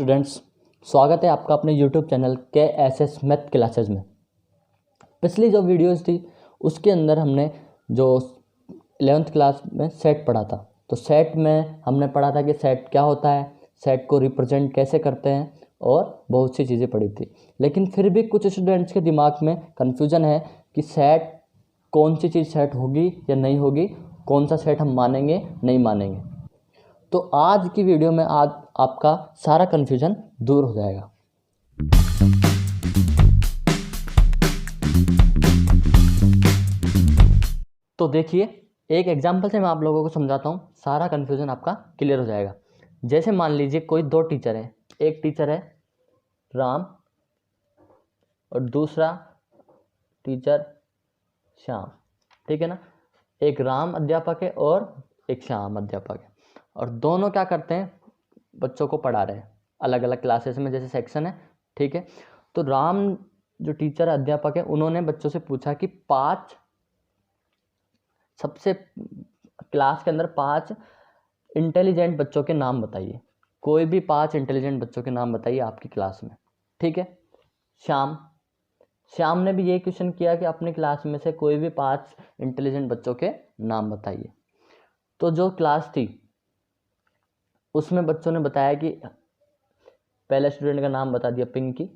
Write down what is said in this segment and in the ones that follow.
Students, स्वागत है आपका अपने यूट्यूब चैनल के एस मैथ क्लासेस में। पिछली जो वीडियोस थी उसके अंदर हमने जो 11th क्लास में सेट पढ़ा था, तो सेट में हमने पढ़ा था कि सेट क्या होता है, सेट को रिप्रेजेंट कैसे करते हैं और बहुत सी चीज़ें पढ़ी थी। लेकिन फिर भी कुछ स्टूडेंट्स के दिमाग में कन्फ्यूज़न है कि सेट कौन सी चीज़ सेट होगी या नहीं होगी, कौन सा सेट हम मानेंगे नहीं मानेंगे। तो आज की वीडियो में आज आपका सारा कन्फ्यूजन दूर हो जाएगा। तो देखिए, एक एग्जांपल से मैं आप लोगों को समझाता हूँ, सारा कन्फ्यूजन आपका क्लियर हो जाएगा। जैसे मान लीजिए कोई दो टीचर हैं, एक टीचर है राम और दूसरा टीचर श्याम, ठीक है ना। एक राम अध्यापक है और एक श्याम अध्यापक है, और दोनों क्या करते हैं, बच्चों को पढ़ा रहे हैं अलग अलग क्लासेस में, जैसे सेक्शन है, ठीक है। तो राम जो टीचर अध्यापक है, उन्होंने बच्चों से पूछा कि क्लास के अंदर 5 इंटेलिजेंट बच्चों के नाम बताइए। कोई भी 5 इंटेलिजेंट बच्चों के नाम बताइए आपकी क्लास में, ठीक है। श्याम ने भी ये क्वेश्चन किया कि अपनी क्लास में से कोई भी 5 इंटेलिजेंट बच्चों के नाम बताइए। तो जो क्लास थी उसमें बच्चों ने बताया कि पहले स्टूडेंट का नाम बता दिया पिंकी,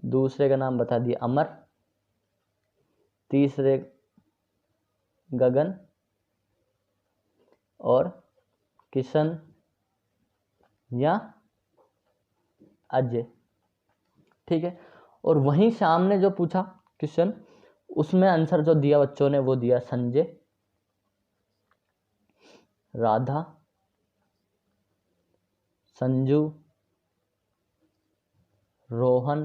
दूसरे का नाम बता दिया अमर, तीसरे गगन और किशन या अजय, ठीक है। और वहीं श्याम ने जो पूछा क्वेश्चन, उसमें आंसर जो दिया बच्चों ने वो दिया संजय, राधा, संजू, रोहन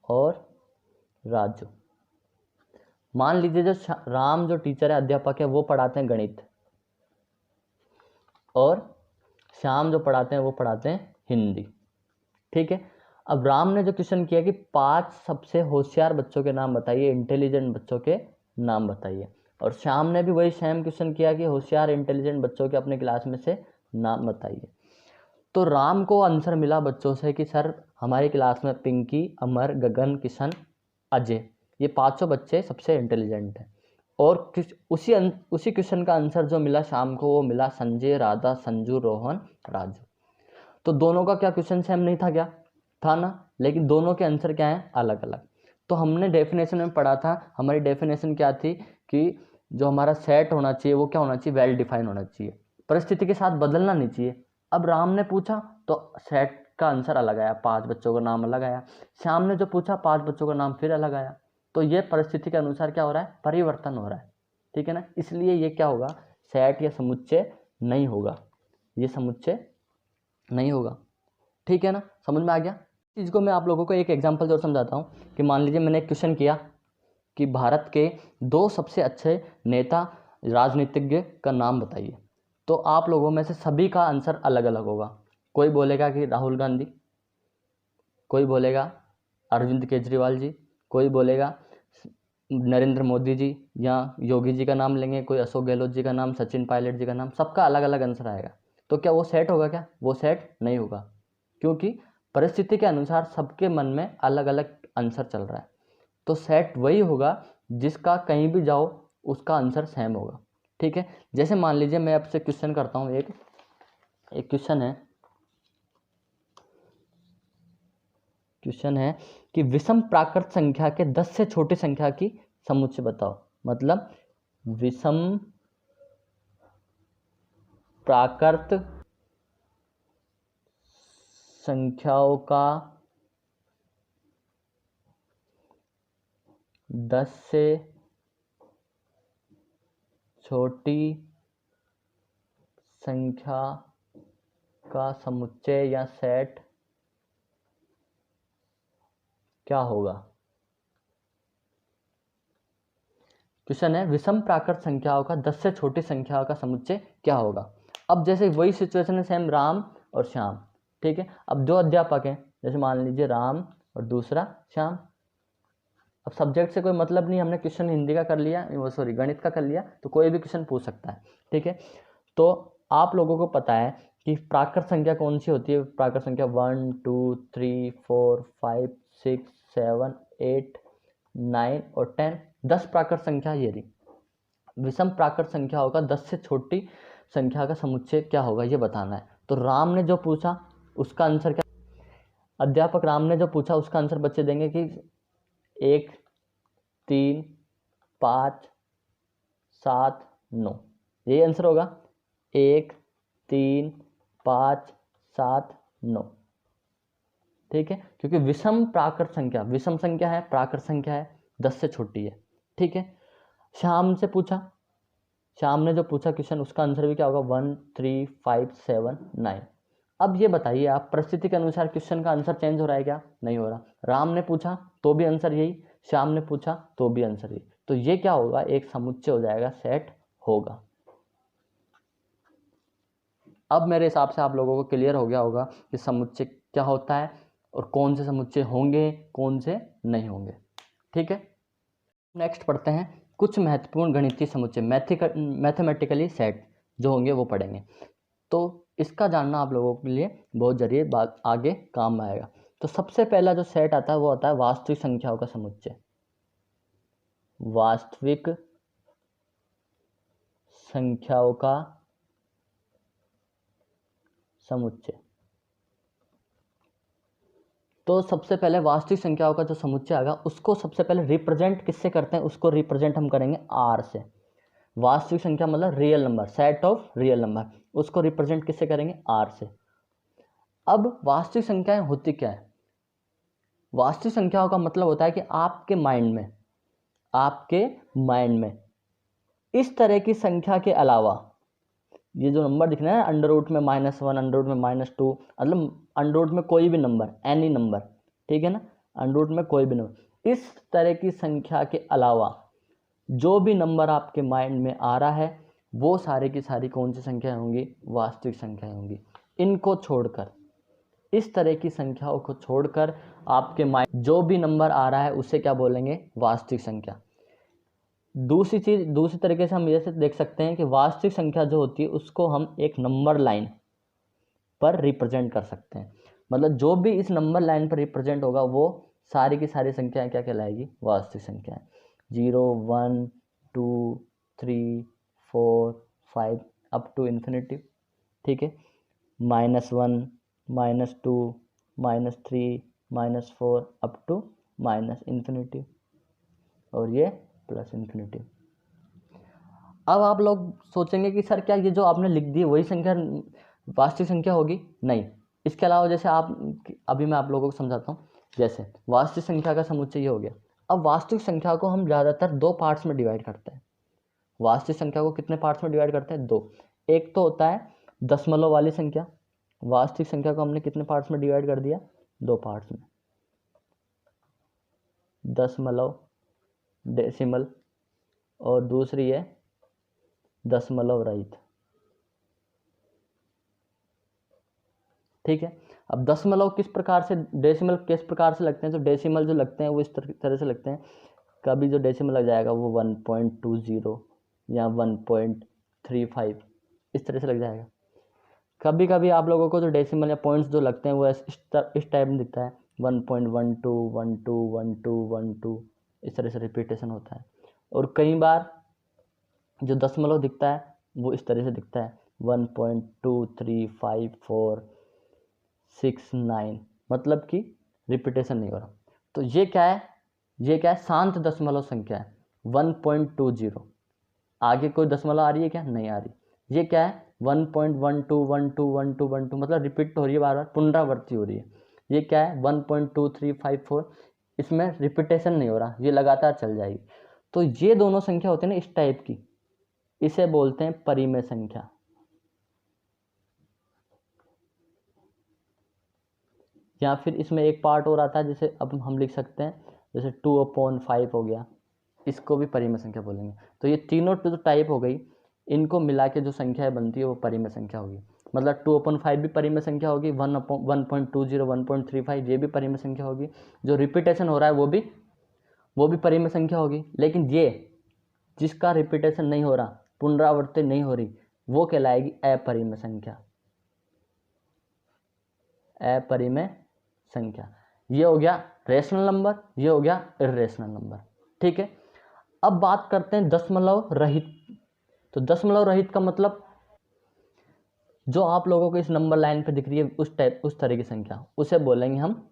और राजू। मान लीजिए जो राम जो टीचर है, अध्यापक है, वो पढ़ाते हैं गणित, और श्याम जो पढ़ाते हैं वो पढ़ाते हैं हिंदी, ठीक है। अब राम ने जो क्वेश्चन किया कि 5 सबसे होशियार बच्चों के नाम बताइए, इंटेलिजेंट बच्चों के नाम बताइए, और श्याम ने भी वही सेम क्वेश्चन किया कि होशियार इंटेलिजेंट बच्चों के अपने क्लास में से नाम बताइए। तो राम को आंसर मिला बच्चों से कि सर हमारी क्लास में पिंकी, अमर, गगन, किशन, अजय, ये 500 बच्चे सबसे इंटेलिजेंट हैं। और उसी क्वेश्चन का आंसर जो मिला शाम को, वो मिला संजय, राधा, संजू, रोहन, राजू। तो दोनों का क्या क्वेश्चन सेम नहीं था, क्या था ना, लेकिन दोनों के आंसर क्या हैं, अलग अलग। तो हमने डेफिनेशन में पढ़ा था, हमारी डेफिनेशन क्या थी कि जो हमारा सेट होना चाहिए वो क्या होना चाहिए, वेल डिफाइन होना चाहिए, परिस्थिति के साथ बदलना नहीं चाहिए। अब राम ने पूछा तो सेट का आंसर अलग आया, 5 बच्चों का नाम अलग आया। श्याम ने जो पूछा 5 बच्चों का नाम फिर अलग आया। तो ये परिस्थिति के अनुसार क्या हो रहा है, परिवर्तन हो रहा है, ठीक है ना। इसलिए ये क्या होगा, सेट या समुच्चय नहीं होगा, ये समुच्चय नहीं होगा, ठीक है ना। समझ में आ गया। चीज़ को मैं आप लोगों को एक एग्जांपल और समझाता हूँ कि मान लीजिए मैंने एक क्वेश्चन किया कि भारत के 2 सबसे अच्छे नेता राजनीतिज्ञ का नाम बताइए। तो आप लोगों में से सभी का आंसर अलग अलग होगा। कोई बोलेगा कि राहुल गांधी, कोई बोलेगा अरविंद केजरीवाल जी, कोई बोलेगा नरेंद्र मोदी जी या योगी जी का नाम लेंगे, कोई अशोक गहलोत जी का नाम, सचिन पायलट जी का नाम, सबका अलग अलग आंसर आएगा। तो क्या वो सेट होगा, क्या वो सेट नहीं होगा, क्योंकि परिस्थिति के अनुसार सबके मन में अलग अलग आंसर चल रहा है। तो सेट वही होगा जिसका कहीं भी जाओ उसका आंसर सेम होगा, ठीक है। जैसे मान लीजिए मैं आपसे क्वेश्चन करता हूँ, एक क्वेश्चन है कि विषम प्राकृत संख्या के 10 से छोटी संख्या की समुच्चय बताओ। मतलब विषम प्राकृत संख्याओं का 10 से छोटी संख्या का समुच्चय या सेट क्या होगा। क्वेश्चन है विषम प्राकृत संख्याओं का 10 से छोटी संख्याओं का समुच्चय क्या होगा। अब जैसे वही सिचुएशन है सेम, राम और श्याम, ठीक है। अब 2 अध्यापक हैं, जैसे मान लीजिए राम और दूसरा श्याम। अब सब्जेक्ट से कोई मतलब नहीं, हमने क्वेश्चन हिंदी का कर लिया, वो सॉरी गणित का कर लिया, तो कोई भी क्वेश्चन पूछ सकता है, ठीक है। तो आप लोगों को पता है कि प्राकृत संख्या कौन सी होती है? प्राकृत संख्या 1 2 3 4 5 6 7 8 9 और 10, 10 प्राकृत संख्या ये रही। विषम प्राकृत संख्या होगा 10 से छोटी संख्या का समुच्चय क्या होगा ये बताना है। तो राम ने जो पूछा उसका आंसर क्या? अध्यापक राम ने जो पूछा उसका आंसर बच्चे देंगे कि 1 3 5 7 9, यही आंसर होगा। 1 3 5 7 9, ठीक है, क्योंकि विषम प्राकृत संख्या, विषम संख्या है, प्राकृत संख्या है, 10 से छोटी है, ठीक है। श्याम से पूछा, श्याम ने जो पूछा क्वेश्चन उसका आंसर भी क्या होगा? 1 3 5 7 9। अब ये बताइए आप, परिस्थिति के अनुसार क्वेश्चन का आंसर चेंज हो रहा है क्या? नहीं हो रहा। राम ने पूछा तो भी आंसर यही, श्याम ने पूछा तो भी आंसर यही, तो ये क्या होगा? एक समुच्चय हो जाएगा, सेट होगा। अब मेरे हिसाब से आप लोगों को क्लियर हो गया होगा कि समुच्चय क्या होता है और कौन से समुच्चय होंगे, कौन से नहीं होंगे, ठीक है। नेक्स्ट पढ़ते हैं कुछ महत्वपूर्ण गणितीय समुच्चय, मैथमेटिकली सेट जो होंगे वो पढ़ेंगे। तो इसका जानना आप लोगों के लिए बहुत जरिए बात आगे काम आएगा। तो सबसे पहला जो सेट आता है वो आता है वास्तविक संख्याओं का समुच्चय। वास्तविक संख्याओं का समुच्चय। तो सबसे पहले वास्तविक संख्याओं का जो समुच्चय आएगा उसको सबसे पहले रिप्रेजेंट किससे करते हैं? उसको रिप्रेजेंट हम करेंगे आर से। वास्तविक संख्या मतलब real number, set of real number, उसको रिप्रेजेंट किससे करेंगे? आर से। अब वास्तविक संख्याएं होती क्या है? वास्तविक संख्याओं का मतलब होता है कि आपके माइंड में इस तरह की संख्या के अलावा, ये जो नंबर दिख रहा है अंडर रूट में -1, अंडर रूट में -2, मतलब अंडर रूट में कोई भी नंबर, एनी नंबर, ठीक है ना, अंडर रूट में कोई भी नंबर, इस तरह की संख्या के अलावा जो भी नंबर आपके माइंड में आ रहा है वो सारी की सारी कौन सी संख्याएं होंगी? वास्तविक संख्याएं होंगी। इनको छोड़कर, इस तरह की संख्याओं को छोड़कर आपके माइंड जो भी नंबर आ रहा है उसे क्या बोलेंगे? वास्तविक संख्या। दूसरी तरीके से हम ये से देख सकते हैं कि वास्तविक संख्या जो होती है उसको हम एक नंबर लाइन पर रिप्रेजेंट कर सकते हैं। मतलब जो भी इस नंबर लाइन पर रिप्रेजेंट होगा वो सारी की सारी संख्याएं क्या कहलाएगी? वास्तविक संख्याएं। 0 1 2 3 4 5 अप टू इन्फिनिटी, ठीक है, -1 -2 -3 -4 अप टू इन्फिनिटी, और ये प्लस इन्फिनिटी। अब आप लोग सोचेंगे कि सर क्या ये जो आपने लिख दी वही संख्या वास्तविक संख्या होगी? नहीं। इसके अलावा जैसे अभी मैं आप लोगों को समझाता हूँ। जैसे वास्तविक संख्या का समुच्चय ये हो गया। अब वास्तविक संख्या को हम ज़्यादातर 2 पार्ट्स में डिवाइड करते हैं। वास्तविक संख्या को कितने पार्ट्स में डिवाइड करते हैं? 2। एक तो होता है दशमलव वाली संख्या। वास्तविक संख्या को हमने कितने पार्ट्स में डिवाइड कर दिया? 2 पार्ट्स में, दशमलव डेसिमल, और दूसरी है दशमलव रहित, ठीक है। अब दशमलव किस प्रकार से, डेसिमल किस प्रकार से लगते हैं? तो डेसिमल जो लगते हैं वो इस तरह से लगते हैं। कभी जो डेसिमल लग जाएगा वो 1.20 या 1.35 इस तरह से लग जाएगा। कभी कभी आप लोगों को जो डेसिमल या पॉइंट्स जो लगते हैं वो इस टाइप में दिखता है, 1.12 12 12 12 इस तरह से रिपीटेशन होता है। और कई बार जो दशमलव दिखता है वो इस तरह से दिखता है, 1.235469, मतलब कि रिपीटेशन नहीं हो रहा। तो ये क्या है? ये क्या है? शांत दशमलव संख्या है, 1.20। आगे कोई दशमलव आ रही है क्या? नहीं आ रही। ये क्या है? 1.12121212, मतलब रिपीट हो रही है, बार बार पुनरावृत्ति हो रही है। ये क्या है? 1.2354, इसमें रिपीटेशन नहीं हो रहा, ये लगातार चल जाएगी। तो ये दोनों संख्या होती है ना इस टाइप की, इसे बोलते हैं परिमेय संख्या। या फिर इसमें एक पार्ट और आता है जिसे अब हम लिख सकते हैं, जैसे 2/5 हो गया, इसको भी परिमेय संख्या बोलेंगे। तो ये तीनों जो टाइप हो गई, इनको मिला के जो संख्या बनती है वो परिमेय संख्या होगी। मतलब 2/5 भी परिमेय संख्या होगी, 1.20 1.35 ये भी परिमेय संख्या होगी। जो रिपीटेशन हो रहा है वो भी परिमेय संख्या होगी। लेकिन ये जिसका रिपीटेशन नहीं हो रहा, पुनरावृत्ति नहीं हो रही, वो कहलाएगी अपरिमेय संख्या। अपरिमेय संख्या। ये हो गया रेशनल नंबर, ये हो गया इर्रेशनल नंबर। ठीक है, अब बात करते हैं दशमलव रहित। तो दशमलव रहित का मतलब जो आप लोगों को इस नंबर लाइन पे दिख रही है उस तरह की संख्या, उसे बोलेंगे हम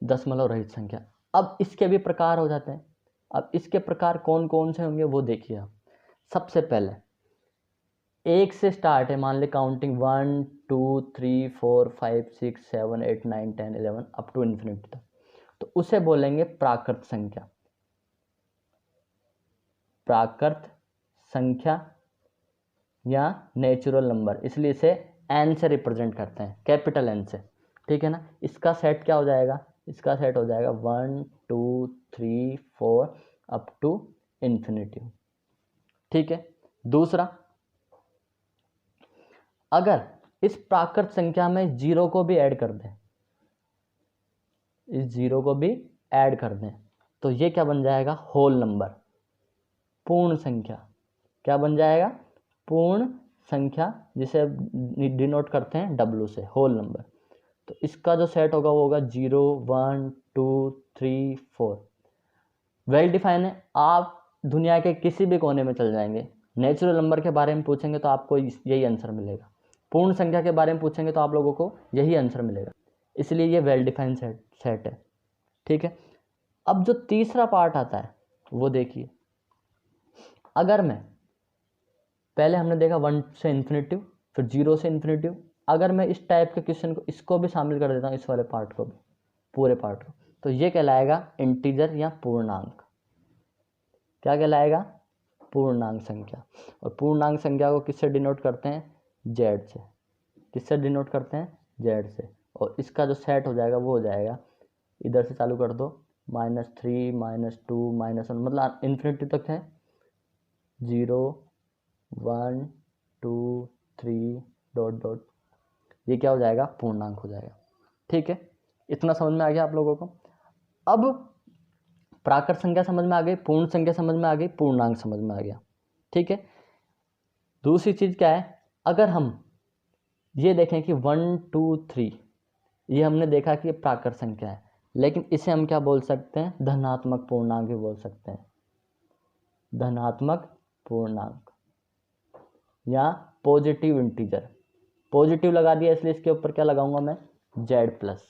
दशमलव रहित संख्या। अब इसके भी प्रकार हो जाते हैं। अब इसके प्रकार कौन कौन से होंगे वो देखिए आप। सबसे पहले 1 से स्टार्ट है, मान ले काउंटिंग 1 2 3 4 5 6 7 8 9 10 11 अप टू इन्फिनिटी तक, तो उसे बोलेंगे प्राकृत संख्या। प्राकृत संख्या या नेचुरल नंबर, इसलिए इसे एन से रिप्रेजेंट करते हैं, कैपिटल एन से। ठीक है ना। इसका सेट क्या हो जाएगा, इसका सेट हो जाएगा 1 2 3 4 अप टू इन्फिनिटी। ठीक है। दूसरा, अगर इस प्राकृत संख्या में जीरो को भी ऐड कर दें, इस जीरो को भी ऐड कर दें, तो ये क्या बन जाएगा, होल नंबर, पूर्ण संख्या। क्या बन जाएगा, पूर्ण संख्या, जिसे डिनोट करते हैं W से, होल नंबर। तो इसका जो सेट होगा वो होगा 0 1 2 3 4। वेल डिफाइन है। आप दुनिया के किसी भी कोने में चल जाएंगे, नेचुरल नंबर के बारे में पूछेंगे तो आपको यही आंसर मिलेगा, पूर्ण संख्या के बारे में पूछेंगे तो आप लोगों को यही आंसर मिलेगा, इसलिए ये वेल डिफाइंड सेट है। ठीक है। अब जो तीसरा पार्ट आता है वो देखिए। अगर मैं पहले हमने देखा 1 से इन्फिनिटी, फिर 0 से इन्फिनिटी, अगर मैं इस टाइप के क्वेश्चन को, इसको भी शामिल कर देता हूँ, इस वाले पार्ट को भी, पूरे पार्ट को, तो ये कहलाएगा इंटीजर या पूर्णांक। क्या कहलाएगा, पूर्णांक संख्या। और पूर्णांक संख्या को किससे डिनोट करते हैं, जेड से। किससे डिनोट करते हैं, जेड से। और इसका जो सेट हो जाएगा वो हो जाएगा, इधर से चालू कर दो, -3 -2 -1, मतलब इन्फिनिटी तक है, 0 1 2 3 डॉट डॉट, ये क्या हो जाएगा, पूर्णांक हो जाएगा। ठीक है, इतना समझ में आ गया आप लोगों को। अब प्राकृत संख्या समझ में आ गई, पूर्ण संख्या समझ में आ गई, पूर्णांक समझ में आ गया। ठीक है। दूसरी चीज क्या है, अगर हम ये देखें कि 1 2 3, ये हमने देखा कि ये प्राकृत संख्या है, लेकिन इसे हम क्या बोल सकते हैं, धनात्मक पूर्णांक भी बोल सकते हैं, धनात्मक पूर्णांक या पॉजिटिव इंटीजर। पॉजिटिव लगा दिया इसलिए इसके ऊपर क्या लगाऊंगा मैं, Z+।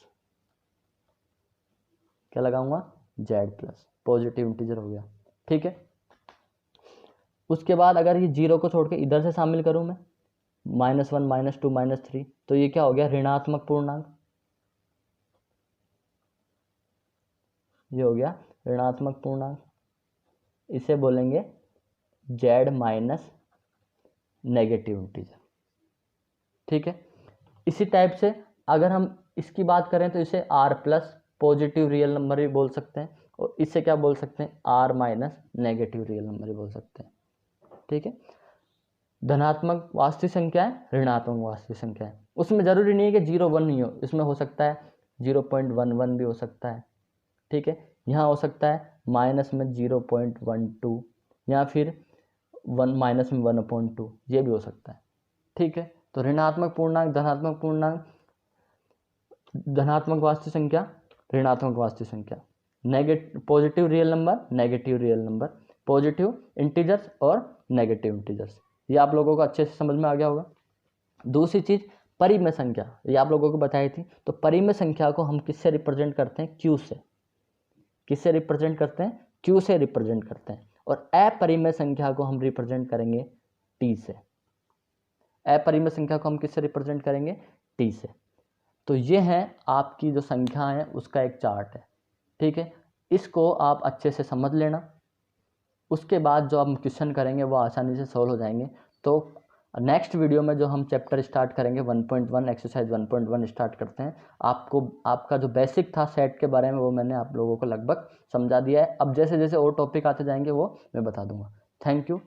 क्या लगाऊंगा, Z+, पॉजिटिव इंटीजर हो गया। ठीक है। उसके बाद अगर ये 0 को छोड़ के इधर से शामिल करूं मैं, -1 -2 -3, तो ये क्या हो गया, ऋणात्मक पूर्णांक। ये हो गया ऋणात्मक पूर्णांक, इसे बोलेंगे Z- नेगेटिव इंटीजर। ठीक है। इसी टाइप से अगर हम इसकी बात करें तो इसे R+ पॉजिटिव रियल नंबर भी बोल सकते हैं, और इसे क्या बोल सकते हैं, R- नेगेटिव रियल नंबर भी बोल सकते हैं। ठीक है। धनात्मक वास्तविक संख्या है, ऋणात्मक वास्तविक संख्या है, उसमें जरूरी नहीं है कि 0 1 ही हो, इसमें हो सकता है 0.11 भी हो सकता है। ठीक है। यहाँ हो सकता है माइनस में 0.12, या फिर माइनस में 1/2, ये भी हो सकता है। ठीक है। तो ऋणात्मक पूर्णांक, धनात्मक पूर्णांक, धनात्मक वास्तविक संख्या, ऋणात्मक वास्तविक संख्या, positive real number, negative real number, positive integers और नेगेटिव इंटीजर्स, ये आप लोगों को अच्छे से समझ में आ गया होगा। दूसरी चीज परिमेय संख्या, ये आप लोगों को बताई थी। तो परिमेय संख्या को हम किससे रिप्रेजेंट करते हैं, Q से। किससे रिप्रेजेंट करते हैं, Q से रिप्रेजेंट करते हैं। और अपरिमेय संख्या को हम रिप्रेजेंट करेंगे T से। अपरिमेय संख्या को हम किससे रिप्रेजेंट करेंगे, T से। तो ये है आपकी जो संख्या है उसका एक चार्ट है। ठीक है। इसको आप अच्छे से समझ लेना, उसके बाद जो हम क्वेश्चन करेंगे वो आसानी से सॉल्व हो जाएंगे। तो नेक्स्ट वीडियो में जो हम चैप्टर स्टार्ट करेंगे 1.1 एक्सरसाइज 1.1 स्टार्ट करते हैं। आपका जो बेसिक था सेट के बारे में वो मैंने आप लोगों को लगभग समझा दिया है। अब जैसे जैसे और टॉपिक आते जाएंगे वो मैं बता दूंगा। Thank you.